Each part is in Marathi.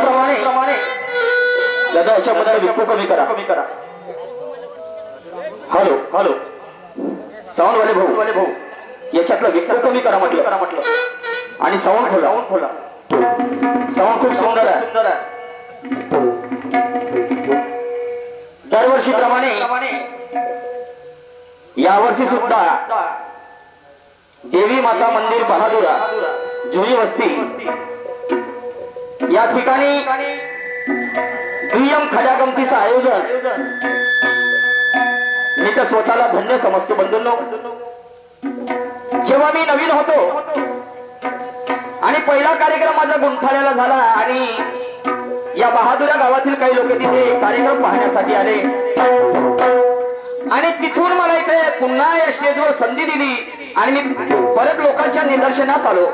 दरवर्षीप्रमाणे दादा याच्याबद्दल विक्को कमी करा. हॅलो हॅलो साऊंड वाले भाऊ याच्यातलं विक्को कमी करा म्हटलं आणि साऊंड खोला. साऊंड खूप सुंदर आहे. दरवर्षीप्रमाणे यावर्षी सुद्धा देवी माता मंदिर बहादुरा जुई वस्ती या ठिकाणी दुय्यम खड्या गमतीचं आयोजन मी तर स्वतःला धन्य समजतो बंधूंनो. जेव्हा मी नवीन होतो आणि पहिला कार्यक्रम माझा गुंठाळ्याला झाला आणि या बहादुरा गावातील काही लोक तिथे कार्यक्रम पाहण्यासाठी आले आणि तिथून मला इथे पुन्हा या स्टेजवर संधी दिली आणि मी परत लोकांच्या निदर्शनास आलो.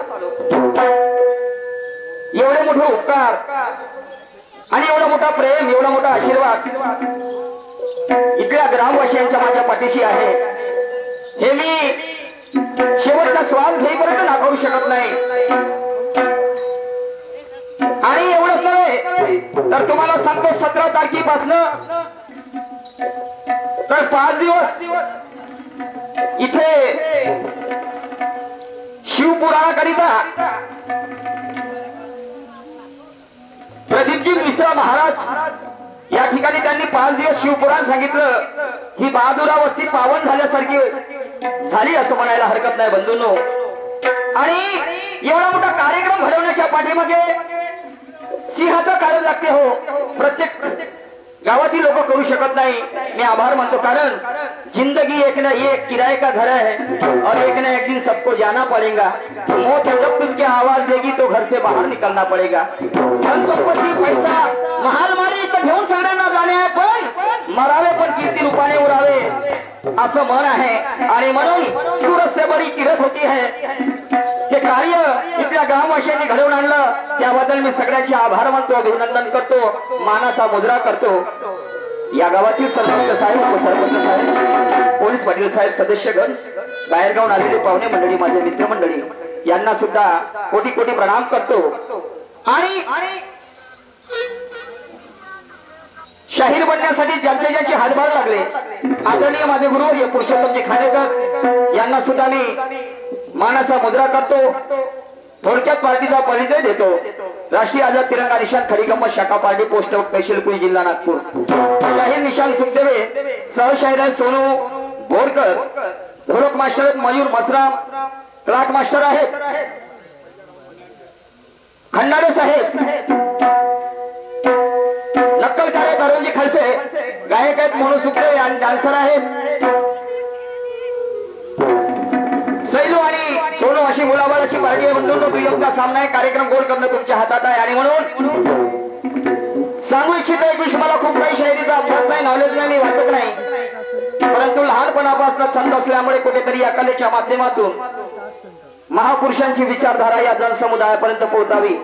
एवढे मोठे उपकार आणि एवढा मोठा प्रेम, एवढा मोठा आशीर्वाद इथल्या ग्रामवासियांच्या माझ्या पाठीशी आहे हे मी शेवटचा श्वास घेईपर्यंत नाकारू शकत नाही. आणि एवढंच नव्हे तर तुम्हाला सांगतो 17 तारखेपासून तर 5 दिवस इथे शिवपुराणाकरिता प्रदीपजी मिश्रा महाराज या ठिकाणी त्यांनी 5 दिवस शिवपुराण सांगितलं. ही बहादुरा वस्ती पावन झाल्यासारखी झाली असं म्हणायला हरकत नाही बंधूंनो. आणि एवढा मोठा कार्यक्रम घडवण्याच्या पाठीमागे सिंहाचं कार्य लागते हो. प्रत्येक गावातील लोक करू शकत नाही. मी आभार मानतो कारण जिंदगी एक ना एक किराए का घर है और एक ना एक दिन सबको जाना पड़ेगा. मौत जब तुझके आवाज देगी तो घर से बाहर निकलना पड़ेगा. धन संपत्ती पैसा महाल मारी तर घेऊन सगळ्यांना जाणे आहे पण मरावे पण कीर्ती रूपाने उरावे असं मन आहे. आणि म्हणून सूरत से बडी किरत होती है हे कार्य इथल्या ग्रामवासियांनी घडवून आणलं त्याबद्दल मी सगळ्यांचे आभार मानतो, अभिनंदन करतो, मानाचा मुजरा करतो. या गावातील सरपंच साहेब, उपसरपंच साहेब, पोलीस पाटील साहेब, सदस्यगण, बाहेरगावून आलेले पाहुणे मंडळी, माझे मित्रमंडळी यांना सुद्धा कोटी कोटी प्रणाम करतो. आणि शाहीर बनण्यासाठी ज्यांचे ज्यांचे हातभार लागले आदरणीय माझे गुरु पुरुषोत्तमजी खांडेकर यांना सुद्धा मी मानाचा मुद्रा करतो. थोडक्यात पार्टीचा परिचय देतो. राष्ट्रीय आझाद तिरंगा निशान खडीगंमत शाखा पार्टी पोस्ट तहसील पुणे जिल्हा नागपूर. शाहीर निशान Sukhdeve, सहशाहीर Sonu Borkar, dholak master Mayur Masram, clerk master आहेत खंडारे साहेब, नक्कलकार आहेत अरुणजी खडसे, गायक आहेत मनोज सुखदेव आणि डान्सर आहेत सैलू आणि सोनू अशी मुलाबाळाची पार्टी आहे. बंधूंनो दुय्यमचा सामना आहे. कार्यक्रम गोल करणं तुमच्या हातात आहे. आणि म्हणून सांगू इच्छितो एक विषय, मला खूप काही शायरीचा अभ्यास नाही, नॉलेज नाही, मी वाचत नाही, परंतु लहानपणापासून छंद असल्यामुळे कुठेतरी या कलेच्या माध्यमातून महापुरुषांची विचारधारा या जनसमुदायापर्यंत पोहोचावी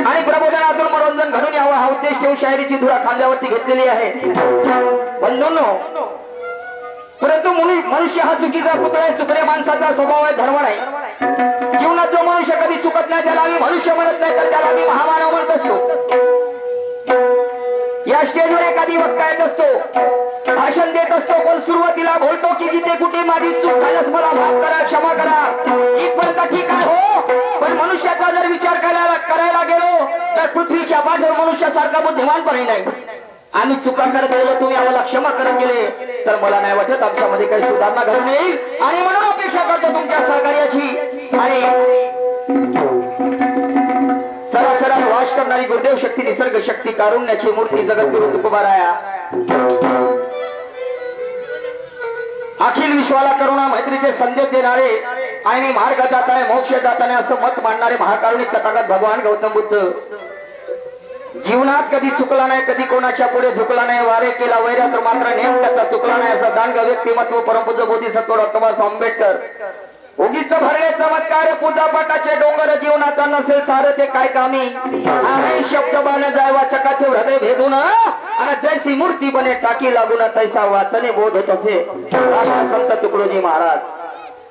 आणि प्रबोधनातून मनोरंजन घडून यावं हा उद्देश ठेवून शायरीची धुरा खांद्यावरती घेतलेली आहे. बंधूंनो परंतु मनुष्य हा चुकीचा पुतळा आहे. चुकण्या माणसाचा स्वभाव आहे, धर्म नाही. जीवनात जो मनुष्य कधी चुकत नाही त्याला आम्ही मनुष्य म्हणत नाही तर त्याला आम्ही महामानव म्हणत असतो. या स्टेजवर एखादी वक्ता येत असतो, भाषण देत असतो, पण सुरुवातीला बोलतो की जिथे कुठे माझी चूक झाल्यास मला माफ करा, क्षमा करा, इथपर्यंत ठीक आहे हो. पण मनुष्याचा जर विचार करायला गेलो तर पृथ्वीच्या पाठीवर मनुष्यासारखा बुद्धिमानपणे नाही. आम्ही चुका करत गेलो, तुम्ही आम्हाला क्षमा करत गेले तर मला नाही वाटत आमच्यामध्ये काही सुधारणा घडून येईल. आणि म्हणून अपेक्षा करतो तुमच्या सहकार्याची. आणि सरासरात वास करणारी गुरुदेव शक्ती, निसर्ग शक्ती, कारुण्याची मूर्ती, जगद्गुरु तुकोबाराया, अखिल विश्वाला करुणा मैत्रीचे संदेश देणारे आणि मार्ग जात आहे, मोक्ष जात आहे असं मत मांडणारे महाकारुणिक तथागत भगवान गौतम बुद्ध जीवनात कधी चुकला नाही, कधी कोणाच्या पुढे झुकला नाही, वारे केला वैरात मात्र नेम त्याचा चुकला नाही असं दांड व्यक्तिमत्व परमपूज्य बोधिसत्व डॉक्टर बाबासाहेब आंबेडकर. उगीच भरले चमत्कार पूजापाठाचे डोंगर, जीवनाचा नसेल सार ते काय कामी, शब्द बाण जाय वाचकाचे हृदय भेदून आणि जैसी मूर्ती बने टाकी लागून तैसा वाचने बोध होत असे संत तुकडोजी महाराज.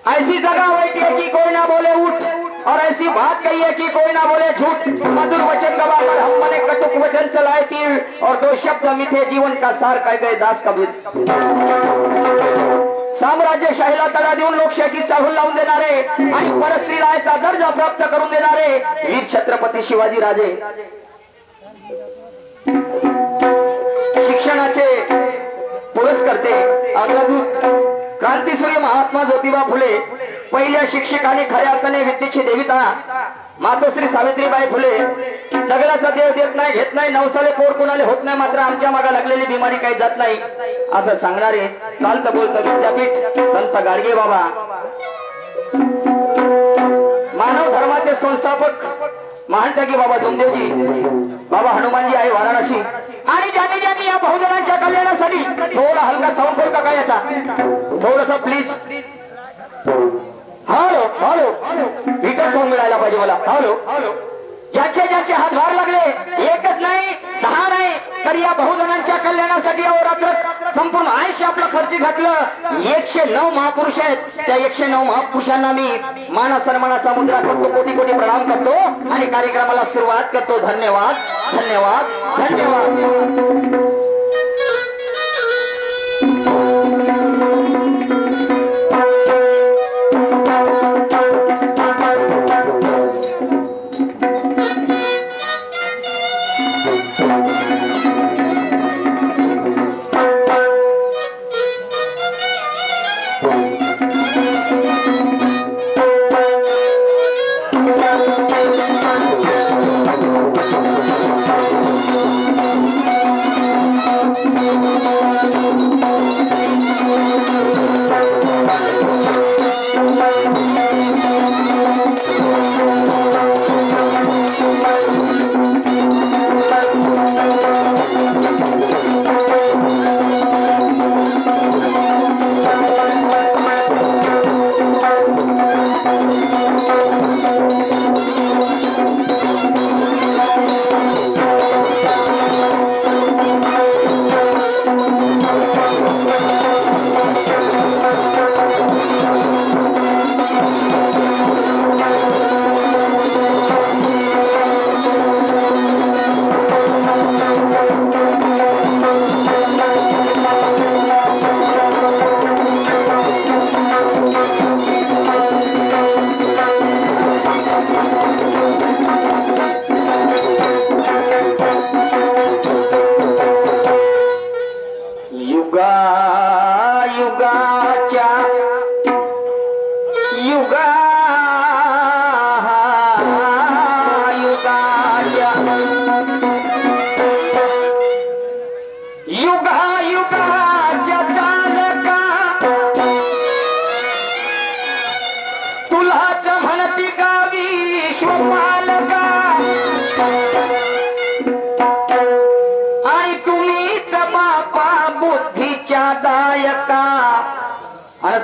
ऐसी जगा होती की कोई ना बोले उठ, और ऐसी बात कही है कि कोई ना बोले झूठ, मधुर वचन गवाकर हम मने कटुक वचन चलाए तीर, और दो शब्द मिथे जीवन का सार कह गए दास कबीर। साम्राज्यशाहीला तडा देऊन लोकशाहीची चाहूल लावून देणारे आणि परस्त्रीला दर्जा प्राप्त करून देणारे वीर छत्रपती शिवाजी राजे, शिक्षणाचे पुरस्कर्ते, अग्रदूत, क्रांतीसूर्य महात्मा ज्योतिबा फुले, पहिल्या शिक्षकाने खऱ्या अर्थाने विद्येची देविता मातोश्री सावित्रीबाई फुले, दगडाचा देव देत नाही घेत नाही, नवसाले पोर कुणाले होत नाही, मात्र आमच्या मागे लागलेली बिमारी काही जात नाही असं सांगणारे चालतं बोलतं विद्यापीठ संत गाडगे बाबा, मानव धर्माचे संस्थापक महानजागी बाबा जोमदेवजी, बाबा हनुमानजी आहे वाराणसी, आणि ज्यांनी ज्यांनी या बहुजनांच्या कल्याणासाठी थोडा हलका साऊंड खोल का याचा थोडस प्लीज, हॅलो हॅलो विकत साऊंड मिळायला पाहिजे मला, हॅलो ज्याचे ज्याचे हातभार लागले, एकच नाही 10 नाही तर या बहुजनांच्या कल्याणासाठी अहोरात्र संपूर्ण आयुष्य आपलं खर्ची घातलं. 109 महापुरुष आहेत, त्या 109 महापुरुषांना मी मान सन्मानाचा मुद्रा करतो, कोटी कोटी प्रणाम करतो आणि कार्यक्रमाला सुरुवात करतो. धन्यवाद धन्यवाद धन्यवाद.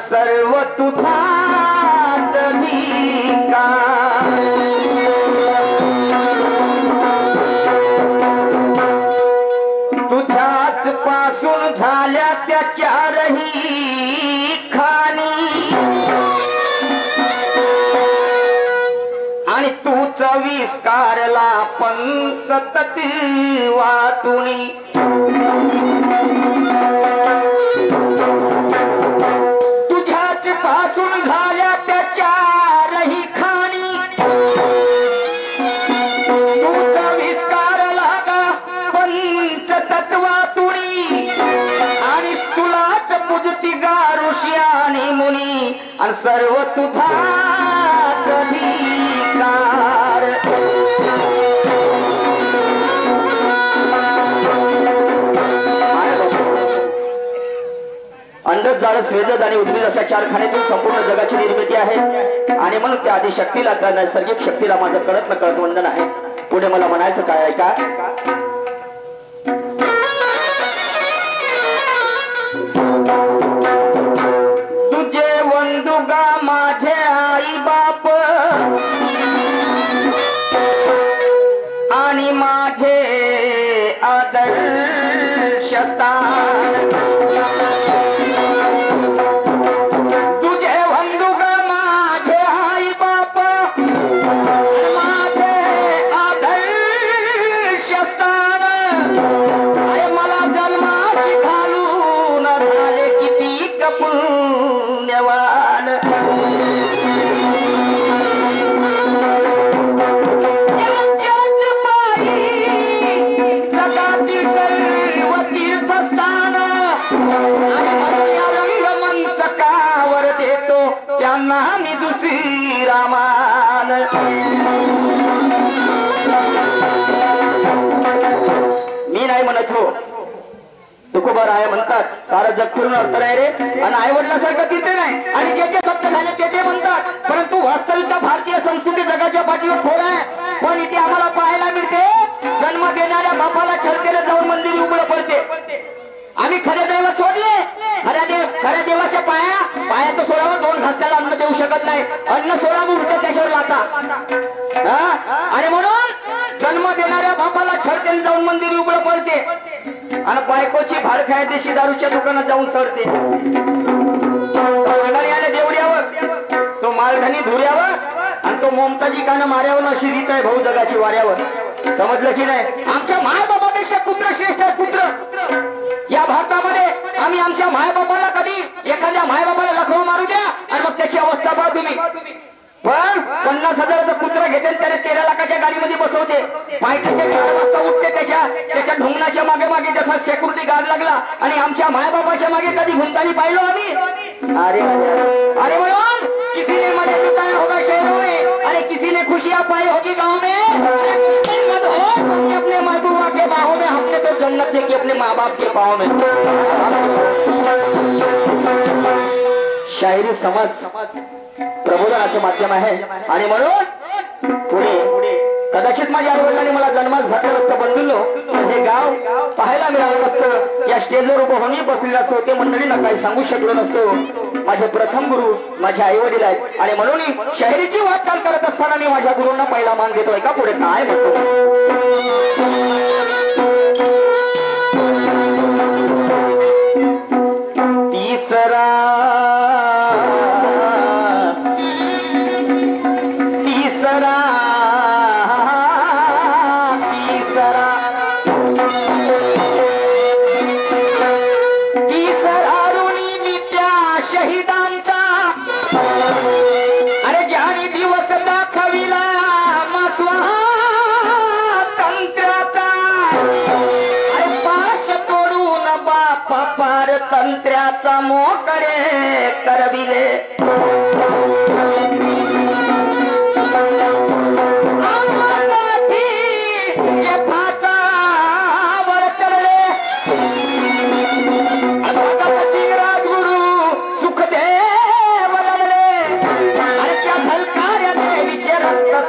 सर्व तुझाच भिकार, तुझ्याच पासून झाल्या त्या 4ही खाणी, आणि तूच विस्कारला पंच तत्वातुनी. पासून झाल्या त्या 4ही खाणी, तूच विस्तार लागा पंचतत्वातुनी, आणि तुलाच पूजती ऋषी आणि मुनी, आणि सर्व तुझाच अधिकार. अंडज जाळ स्वेदद आणि उद्भिद अशा 4 खाण्यातून संपूर्ण जगाची निर्मिती आहे, आणि म्हणून त्या आदिशक्तीला त्या नैसर्गिक शक्तीला माझं कळत न कळत वंदन आहे. पुढे मला म्हणायचं काय ऐका. तुझे वंदुगा माझे आई बाप, आणि माझे आदर्श स्थान. तुझे वंदुगा माझे आई बाप, तुळशी रामान मी नाही म्हणत हो, तुकोबा राय म्हणतात सारा जग फिरून अर्थ नाही रे, आणि आई वडिलासारखं तिथे नाही, आणि जे जे सत्य झाले ते म्हणतात, परंतु वास्तविकता भारतीय संस्कृती जगाच्या पाठीवर थोड आहे. पण इथे आम्हाला पाहायला मिळते जन्म देणाऱ्या बापाला छळकेला जाऊन मंदिर उघड पडते. आम्ही खरे दैव सोडले, खऱ्या देवाच्या पायाचं सोडावर दोन घासल्याला अन्न देऊ शकत नाही, अन्न सोडा उलट त्याच्यावर लाता. आणि म्हणून जन्म देणाऱ्या बापाला छळकेला जाऊन मंदिर उघड पडते, आणि बायकोची भार खाय देशी दारूच्या दुकानात जाऊन सडते. आले देवड्यावर, तो मालधनी धुऱ्यावर, आणि तो मोमताजी कानं माऱ्यावर अशी रीत आहे भाऊ जगाची वाऱ्यावर. समजलं की नाही? आमच्या मायबापापेक्षा पुत्र श्रेष्ठ पुत्र या भारतामध्ये. आम्ही आमच्या मायबापाला कधी एखाद्या मायबापाला लखवा मारू द्या आणि मग त्याची अवस्था पहा तुम्ही. पण 50,000चा कुत्रा घेते त्याने 13 लाखाच्या गाडीमध्ये बसवते, पायथ्याच्या 4 वाजता उठते, त्याच्या ढुंगणाच्या मागे मागे जसा सिक्युरिटी गार्ड लागला, आणि आमच्या मायबापाच्या मागे कधी घुमतानी पाहिलो आम्ही. अरे अरे म्हणून किसी ने मजे लुटाया होगा शहरों में, अरे किसी ने खुशियां पाई होगी गाँव में. अपने महबूबा के बाहों में, हमने तो जन्नत देखी अपने माँ बाप के पाँव में. शायरी समाज प्रबोधनाचं माध्यम आहे, आणि म्हणून पुढे कदाचित माझ्या आईवडिलांनी मला जन्मात घातलं असतं बंधूंनो, हे गाव पाहायला मिळालं नसतं, या स्टेजवर उभं होणी बसलेलं असतो, ते मंडळींना काही सांगू शकलो नसतो. माझे प्रथम गुरु माझे आई वडील आहेत, आणि म्हणून शायरीची वाटचाल करत असताना मी माझ्या गुरूंना पहिला मान देतोय. का पुढे काय म्हणतो? तीसरा ऋणी मी त्या शहीदांचा, अरे ज्याने दिवस दाखविला मासवा तंत्राचा, अरे पाश तोडून बाप पार तंत्र्याचा मोकळे करविले.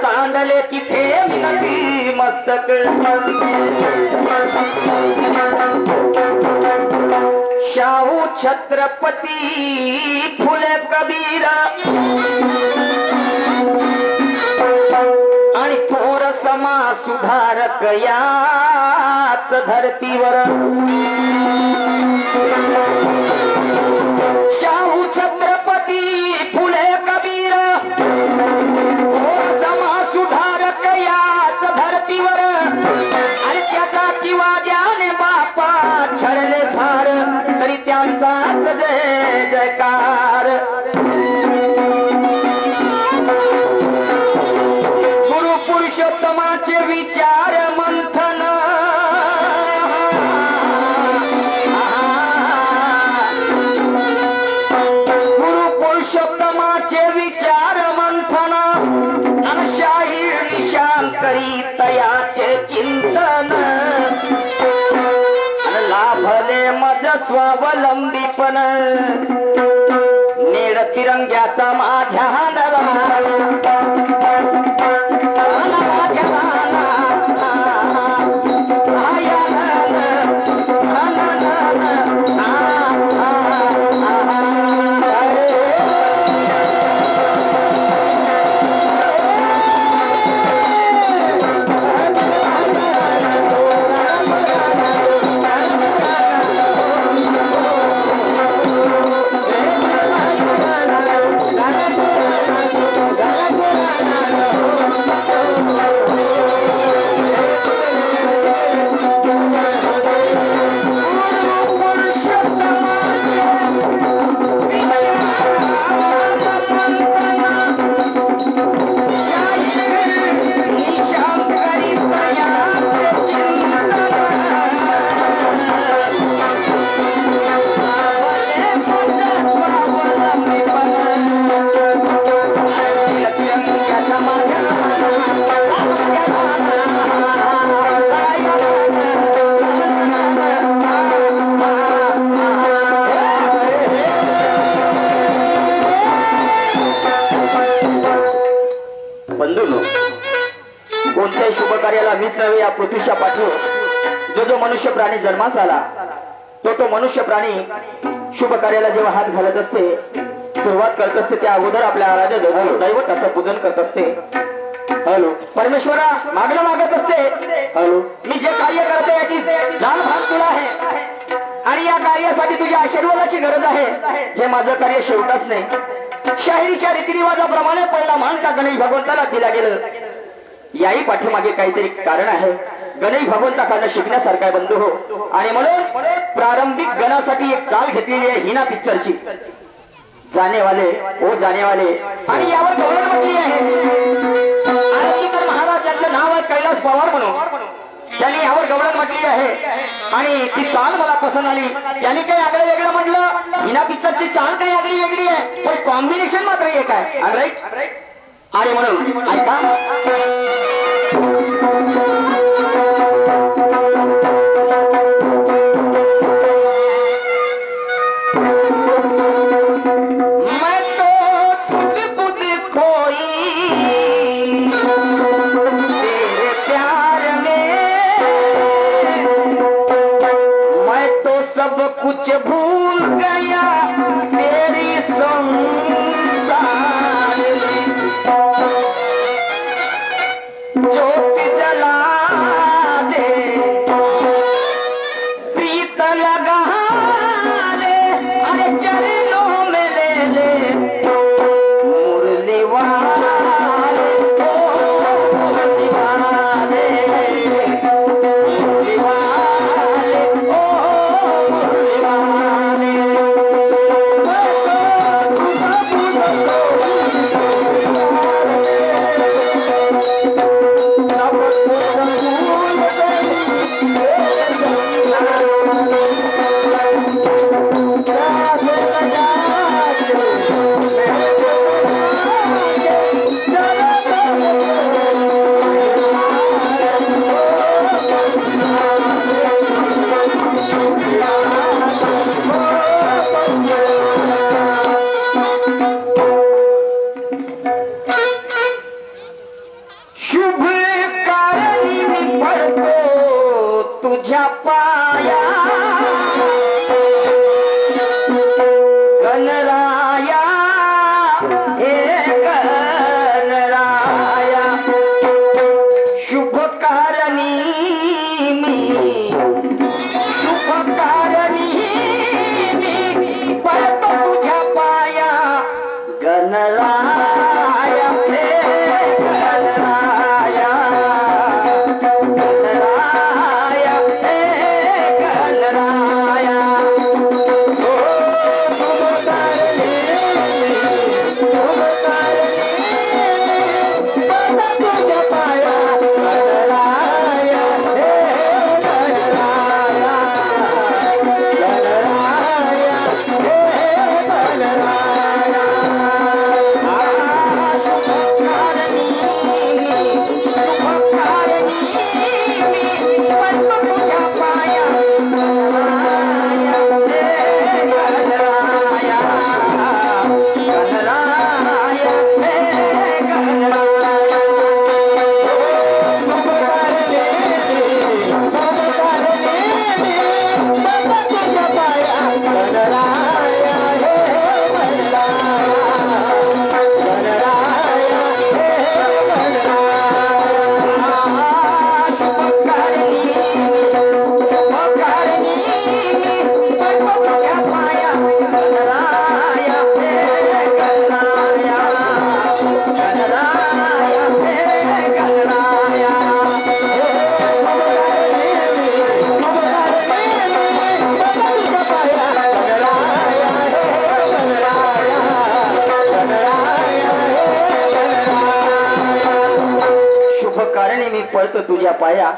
सांडले तिथे मिनती मस्तक, शाहू छत्रपती फुले कबीर, आणि थोर समाज सुधारक याच धरतीवर. शाहू छत्रपती फुले कबीर, सुधारक याच धरतीवर, आणि त्याचा किंवा ज्याने बापा छळले फार, तरी त्यांचाच जय जयकार. गुरु पुरुषोत्तमाचे विचार मंथन, गुरु पुरुषोत्तमाचे विचार मंथन, करी तयाचे चिंतन, लाभले मज स्वावलंबीपण, नेड तिरंग्याचा माझ्या कोणीच नव्हे या पृथ्वीच्या पाठीवर जो जो मनुष्य प्राणी जन्मास आला तो मनुष्य प्राणी शुभ कार्याला जेव्हा हात घालत असते सुरुवात करत असते त्या अगोदर आपल्या आराध्य दैवताचं पूजन करत असते. हॅलो परमेश्वरा मागणं मागत असते. हॅलो मी जे कार्य करते याची जाण भाग तुला आहे आणि या कार्यासाठी तुझ्या आशीर्वादाची गरज आहे. हे माझं कार्य शेवटच नाही. शाहिरीच्या रीतिरिवाजाप्रमाणे पहिला मान का गणेश भगवंताला दिला गेलं याही पाठीमागे काहीतरी कारण आहे. गणेश भगवंताकडनं शिकण्यासारखा बंधू हो. आणि म्हणून प्रारंभिक गणासाठी एक चाल घेतलेली आहे हिना पिक्चरची. जाने वाले ओ जाने वाले आणि यावर गौरव म्हटली आहे. आरतीकर महाराज यांचं नाव आहे कैलास पवार म्हणून. त्यांनी यावर गौरव म्हटली आहे आणि ती चाल मला पसंत आली. त्यांनी काही आगळं वेगळं म्हटलं. हिना पिक्चरची चाल काही आगळी वेगळी आहे पण कॉम्बिनेशन मात्र एक आहे. राईट आणि म्हणून ऐका कुछ भूल गया तेरी संसार ज्योति जला दे प्रीत लगा दे अरे चरणों में ले ले मुरली वाले ओ मुरली वाले मुरली वाले ओ पळतो तुझ्या पाया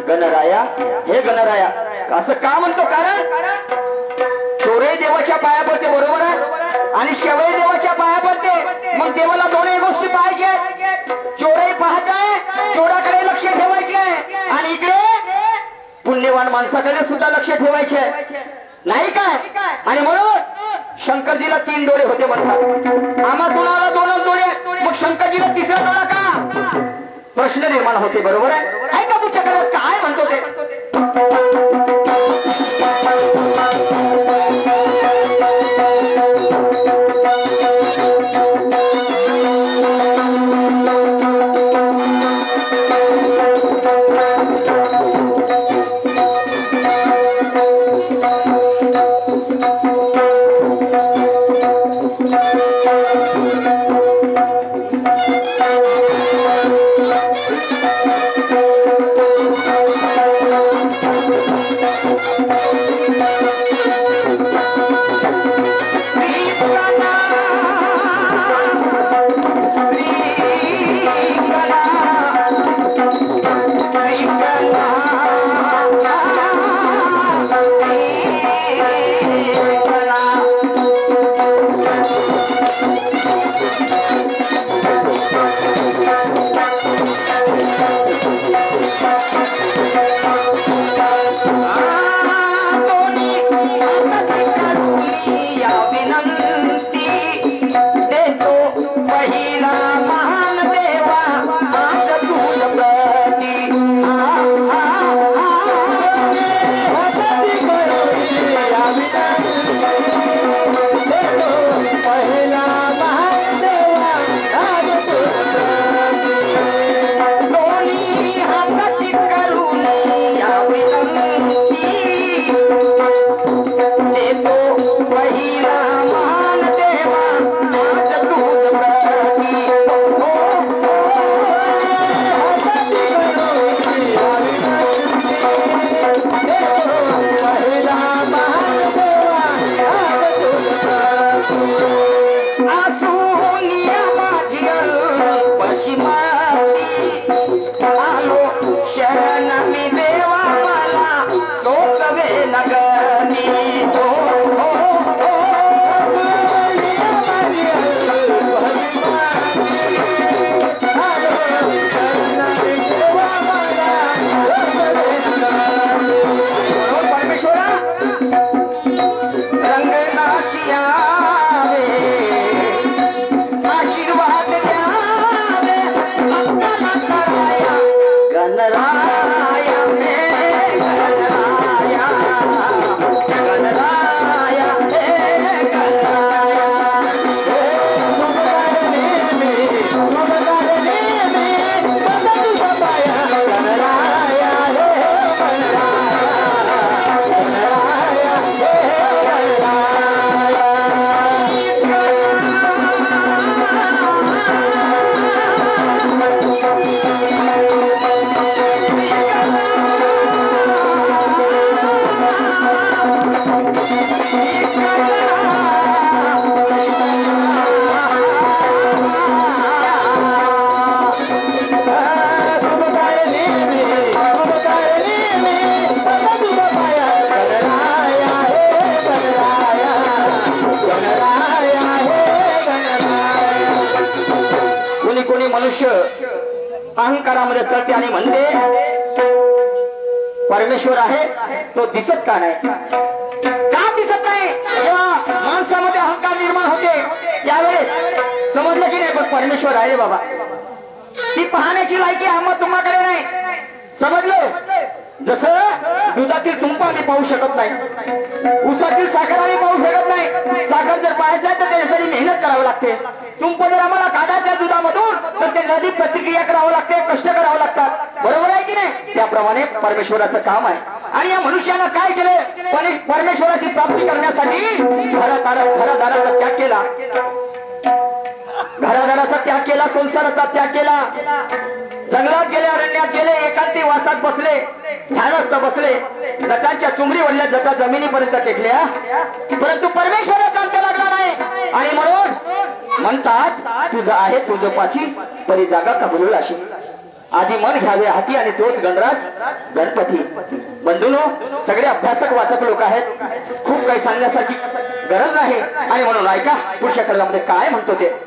गणराया हे गणराया. असं का म्हणतो कारण चोरे देवाच्या पाया पडते बरोबर आहे आणि शेवळे देवाच्या पाया पडते. मग देवाला दोन्ही गोष्टी पाहिजे. चोरही पाहायचंय चोराकडे लक्ष ठेवायचे आणि इकडे पुण्यवान माणसाकडे सुद्धा लक्ष ठेवायचे नाही काय. आणि म्हणून शंकरजीला 3 डोळे होते म्हणतात. आम्हा कुणाला 2च डोळे मग शंकरजीला 3रा डोळा का प्रश्न निर्माण होते बरोबर आहे का पुढच्या अहंकारामध्ये चढते आणि म्हणते परमेश्वर आहे तो दिसत का नाही, का दिसत नाही? जेव्हा माणसामध्ये अहंकार निर्माण होते त्यावेळेस समजलं की नाही पण परमेश्वर आहे बाबा, ती पाहण्याची लायकी आम्हा तुम्हाकडे नाही. समजलं? जसं दुधातील तुंप आम्ही पाहू शकत नाही, उसातील साखर आम्ही पाहू शकत नाही. साखर जर पाहायचं आहे तर त्याच्यासाठी मेहनत करावी लागते. तुंप जर आम्हाला काढायचं दुधामधून तर त्यासाठी प्रतिक्रिया करावं लागते, कष्ट करावं लागतात. बरोबर आहे की नाही? त्याप्रमाणे परमेश्वराचं काम आहे. आणि या मनुष्यानं काय केलं? परमेश्वराची प्राप्ती करण्यासाठी घरादाराचा त्याग केला, घरादाराचा त्याग केला, संसाराचा त्याग केला, जंगलात गेले, अरण्यात गेले, एकांती वासात बसले, ध्यानस्थ बसले, जटांच्या चुमरी वडल्या, जटा जमिनीपर्यंत टेकल्या, परंतु परमेश्वराचा अंत लागला नाही. आणि म्हणून म्हणतात तुझं आहे तुझं पाशी परी जागा कबूल अशी. आधी मन घ्यावे हाती आणि तोच गणराज गणपती. बंधूनो, सगळे अभ्यासक वाचक लोक आहेत, खूप काही सांगण्यासारखी गरज नाही. आणि म्हणून ऐका पुढच्या खंडामध्ये काय म्हणतो ते.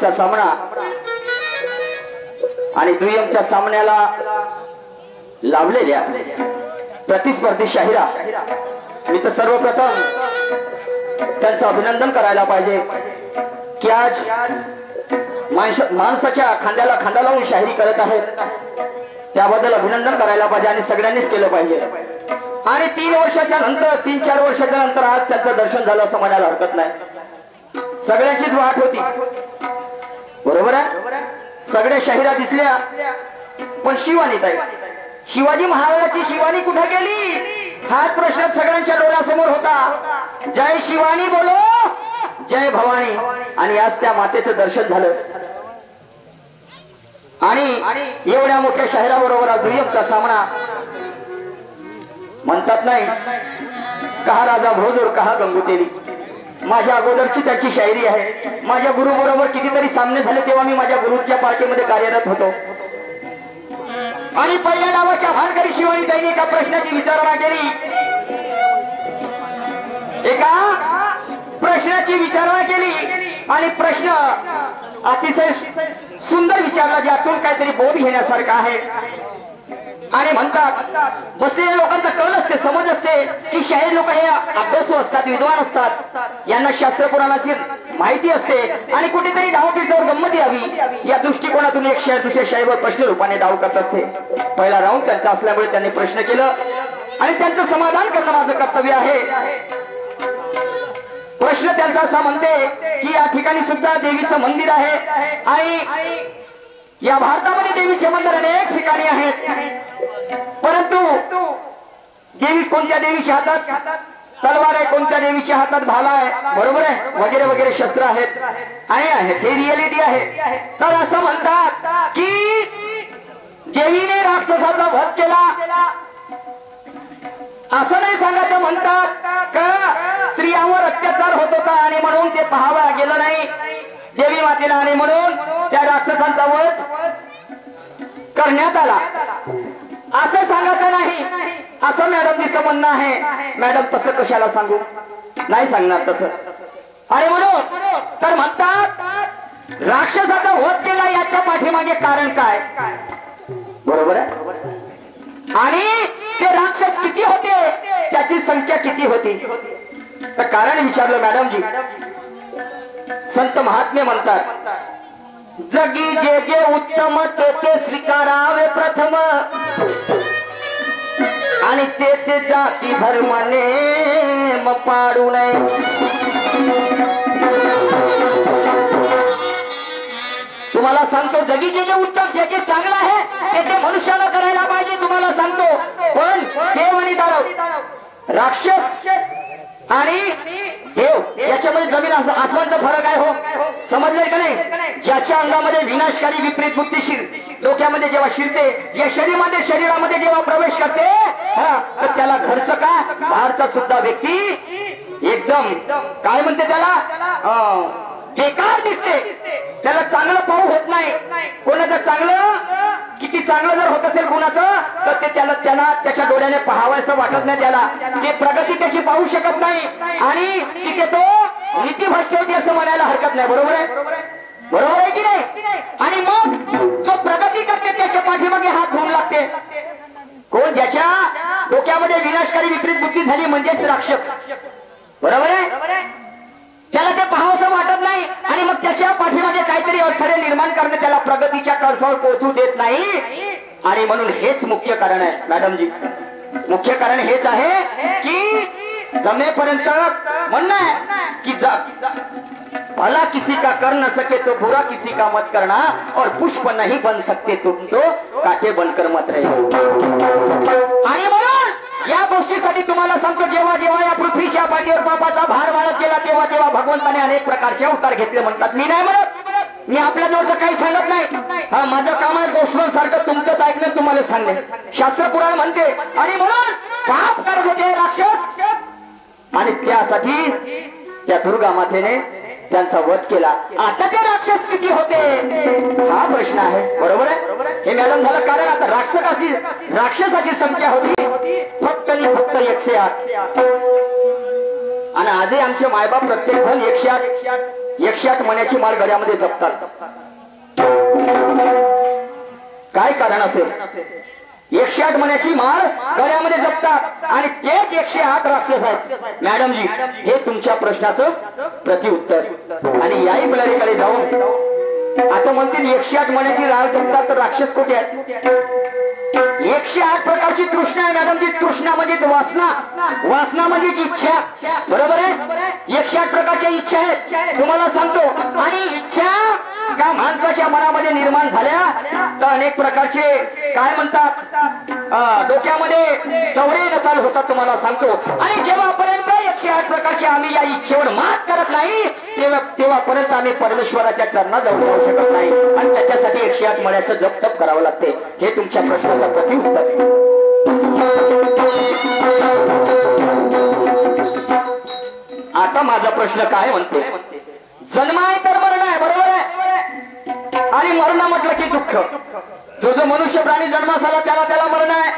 दुय्यमचा सामना आणि दुय्यमच्या सामन्याला लावलेल्या प्रतिस्पर्धी शाहिरा मी तर सर्वप्रथम त्यांचं अभिनंदन करायला पाहिजे की आज माणसाच्या खांद्याला खांदा लावून शाहिरी करत आहेत. त्याबद्दल अभिनंदन करायला पाहिजे आणि सगळ्यांनीच केलं पाहिजे. आणि 3 वर्षाच्या नंतर 3-4 वर्षाच्या नंतर आज त्यांचं दर्शन झालं असं म्हणायला हरकत नाही. सगळ्यांचीच वाट होती, बरोबर आहे. सगळ्या शाहिरा दिसल्या पण शिवानी ताई, शिवाजी महाराजांची शिवानी कुठे गेली हाच प्रश्न सगळ्यांच्या डोळ्यासमोर होता. जय शिवानी बोलो, जय भवानी. आणि आज त्या मातेचं दर्शन झालं आणि एवढ्या मोठ्या शहराबरोबर आज दुय्यमचा सामना. म्हणतात नाही कहा राजा भोजोर कहा गंगोतेरी. माझ्या अगोदरची त्याची शायरी आहे. माझ्या गुरु बरोबर कितीतरी सामने झाले तेव्हा मी माझ्या गुरुच्या पार्टीमध्ये कार्यरत होतो. आणि पहिल्या नावाच्या भानकरी शिवानी ताईने एका प्रश्नाची विचारणा केली. एका प्रश्नाची विचारणा केली आणि प्रश्न अतिशय सुंदर विचारला, ज्यातून काहीतरी बोध घेण्यासारखा आहे. आणि म्हणतात बसलेल्या लोकांचा कल असते, समज असते की शाहीर लोक हे अभ्यासू असतात, विद्वान असतात, यांना शास्त्र पुराणाची माहिती असते आणि कुठेतरी डावपेचावर गंमत यावी या दृष्टिकोनातून एक शाहीर दुसऱ्या शाहीरवर प्रश्न रूपाने डाव करत असते. पहिला राऊंड त्यांचा असल्यामुळे त्यांनी प्रश्न केलं आणि त्यांचं समाधान करणं माझं कर्तव्य आहे. प्रश्न त्यांचा असा म्हणते की या ठिकाणी सुद्धा देवीचं मंदिर आहे आणि या भारतामध्ये देवीचे मंदिर अनेक ठिकाणी आहेत, परंतु देवी कोणत्या देवीच्या हातात तलवार आहे, कोणत्या देवीच्या हातात भाला आहे, बरोबर आहे, वगैरे वगैरे शस्त्र आहेत आणि आहेत, हे रियालिटी आहे. तर असं म्हणतात की देवीने राक्षसाचा वध केला असं नाही सांगायचं. म्हणतात का स्त्रियांवर अत्याचार होत होता आणि म्हणून ते पाहावा गेलं नाही देवी मातेला आणि म्हणून त्या राक्षसांचा वध करण्यात आला असं सांगायचं नाही, असं मॅडमजीचं म्हणणं आहे. मॅडम तसं कशाला सांगू, नाही सांगणार तसं. आणि म्हणून तर म्हणतात राक्षसाचा वध केला याच्या पाठीमागे कारण काय, बरोबर आहे. आणि ते राक्षस किती होते, त्याची संख्या किती होती, तर कारण विचारलं मॅडमजी. संत महात्मे म्हणतात जगी जे जे उत्तम ते ते स्वीकारावे प्रथम आणि ते ते जाती धर्माने मग पाडू नये. तुम्हाला सांगतो जगी जे जे उत्तम जे जे चांगलं आहे ते ते मनुष्याला करायला पाहिजे. तुम्हाला सांगतो पण देव आणि दानव, राक्षस आणि देव याच्यामध्ये जमीन आसमानचा फरक आहे. हो समजलंय का नाही. ज्याच्या अंगामध्ये विनाशकारी विपरीत बुद्धी डोक्यामध्ये जेव्हा शिरते, या शरीरामध्ये जेव्हा प्रवेश करते तर त्याला घरचं का बाहेरचा सुद्धा व्यक्ती एकदम काय म्हणते त्याला बेकार दिसते. त्याला चांगलं पाहू होत नाही. कोणाचं चांगलं किती चांगलं जर होत असेल कोणाचं तर ते त्याला त्याच्या डोळ्याने पाहावंसं वाटत नाही. त्याला ते प्रगती त्याची पाहू शकत नाही आणि तिथे तो नीतिभ्रष्ट होती असं म्हणायला हरकत नाही. बरोबर आहे, बरोबर आहे की नाही. आणि मग जो प्रगती करते त्याच्या पाठीमागे हात धुवून लागते कोण, ज्याच्या डोक्यामध्ये विनाशकारी विपरीत बुद्धी झाली म्हणजेच राक्षस, बरोबर आहे. त्याला ते पाहावंसं वाटत नाही आणि मग त्याच्या पाठीमागे काहीतरी अडथळे निर्माण करणं त्याला प्रगतीच्या कळसावर पोहोचू देत नाही. आणि म्हणून हेच मुख्य कारण आहे मॅडमजी. मुख्य कारण हेच आहे की जमेपर्यंत म्हणणं आहे की भला किसी का कर न सके तो बुरा किसी का मत करना और पुष्प नहीं बन सकते तुम तो काटे बनकर मत रहे. आणि म्हणून या गोष्टीसाठी तुम्हाला सांगतो जेव्हा जेव्हा या पृथ्वीच्या पाठीवर पापाचा भार वाढत गेला तेव्हा तेव्हा भगवंताने अनेक प्रकारचे अवतार घेतले. म्हणतात मी नाही म्हणत, मी आपल्या जवळचं काही सांगत नाही. हा माझं काम आहे गोष्टांसारखं तुमचंच ऐकणं, तुम्हाला सांगणे. शास्त्र पुराण म्हणते आणि म्हणून पाप करत होते राक्षस आणि त्यासाठी त्या दुर्गा मातेने त्यांचा वध केला. आता ते राक्षस किती होते हा प्रश्न आहे, बरोबर आहे. हे मॅडम झालं कारण आता राक्षसाची संख्या होती फक्त आणि फक्त 108 आणि आजही आमचे मायबाप प्रत्येक जण 108 108 मण्याची माळ गळ्यामध्ये जपतात? काय कारण असेल? 108 मण्याची माळ गळ्यामध्ये जपतात आणि तेच 108 राक्षस आहेत. मॅडमजी, हे तुमच्या प्रश्नाचं प्रतिउत्तर. आणि याही बिलारीकडे जाऊन आता म्हणतील 108 मण्याची माळ जपतात तर राक्षस कुठे आहेत? 108 प्रकारची तृष्णा आहे मॅडमजी. तृष्णा म्हणजेच वासना, वासना म्हणजेच इच्छा. बरोबर आहे? 108 प्रकारच्या इच्छा आहेत तुम्हाला सांगतो. आणि इच्छा का माणसाच्या मनामध्ये निर्माण झाल्या तर अनेक प्रकारचे काय म्हणतात डोक्यामध्ये चौरे नसाल होतात तुम्हाला सांगतो. आणि जेव्हापर्यंत 108 प्रकारचे आम्ही या इच्छेवर मात करत नाही तेव्हापर्यंत आम्ही परमेश्वराच्या चरणाजवळ जाऊ शकत नाही. आणि त्याच्यासाठी 108 मण्याचं जप तप करावं लागते. हे तुमच्या प्रश्नाचं प्रतिउत्तर. आता माझा प्रश्न काय म्हणते? जन्म आहे तर मरण आहे, बरोबर आहे? आणि मरण म्हटलं की दुःख. जो जो मनुष्य प्राणी जन्मास आला त्याला मरण आहे.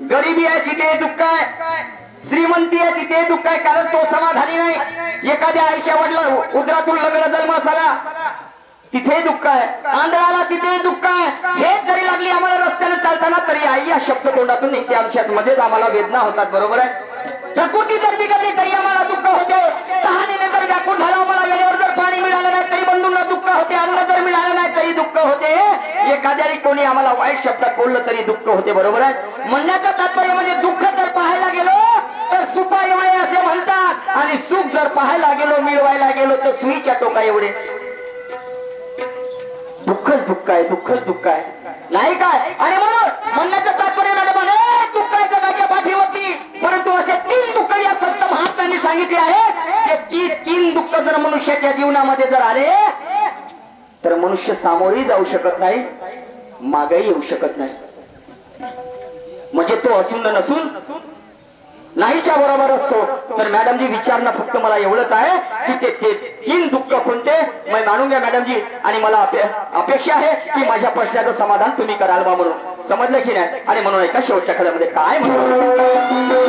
गरिबी आहे तिथे दुःख आहे, श्रीमंती आहे तिथे दुःख आहे, कारण तो समाधानी नाही. एखाद्या आईच्या वडिला उदरातून लग्न जन्मास आला तिथे दुःख आहे, आंधळाला तिथे दुःख आहे. हेच जरी लागली आम्हाला रस्त्याने चालताना तरी आई या शब्द तोंडातून निघते आमच्या मध्येच आम्हाला वेदना होतात. बरोबर आहे? प्रकृती जर बिघडली तरी आम्हाला दुःख होते. तहानेने जर व्याकुळ झाला आम्हाला वेळेवर जर पाणी मिळालं नाही तरी बंधूंना दुःख होते. अन्न जर मिळालं नाही तरी दुःख होते. एखाद्याने कोणी आम्हाला वाईट शब्दात बोललं तरी दुःख होते. बरोबर आहे? म्हणण्याचं तात्पर्य म्हणजे दुःख जर पाहायला गेलो तर सुखा एवढे असे म्हणतात आणि सुख जर पाहायला गेलो मिळवायला गेलो तर सुईच्या टोका एवढे. दुःखच दुःख आहे, दुःखच दुःख आहे, नाही काय? आणि म्हणून म्हणण्याचं तात्पर्य दुःख आहे जगाच्या पाठीवरती, परंतु असे 3 दुःख या संत महात्म्यांनी सांगितले आहे. ते 3 दुःख जर मनुष्याच्या जीवनामध्ये जर आले तर मनुष्य सामोरही जाऊ शकत नाही, मागेही येऊ शकत नाही. म्हणजे तो असून नसून नाहीच्या बरोबर असतो. तर मॅडमजी विचारणं फक्त मला एवढंच आहे की ते 3 दुःख कोणते मी मानून घ्या मॅडमजी. आणि मला अपेक्षा आहे की माझ्या प्रश्नाचं समाधान तुम्ही कराल बा म्हणून. समजलं की नाही? आणि म्हणून एका शेवटच्या खड्यामध्ये काय म्हणतो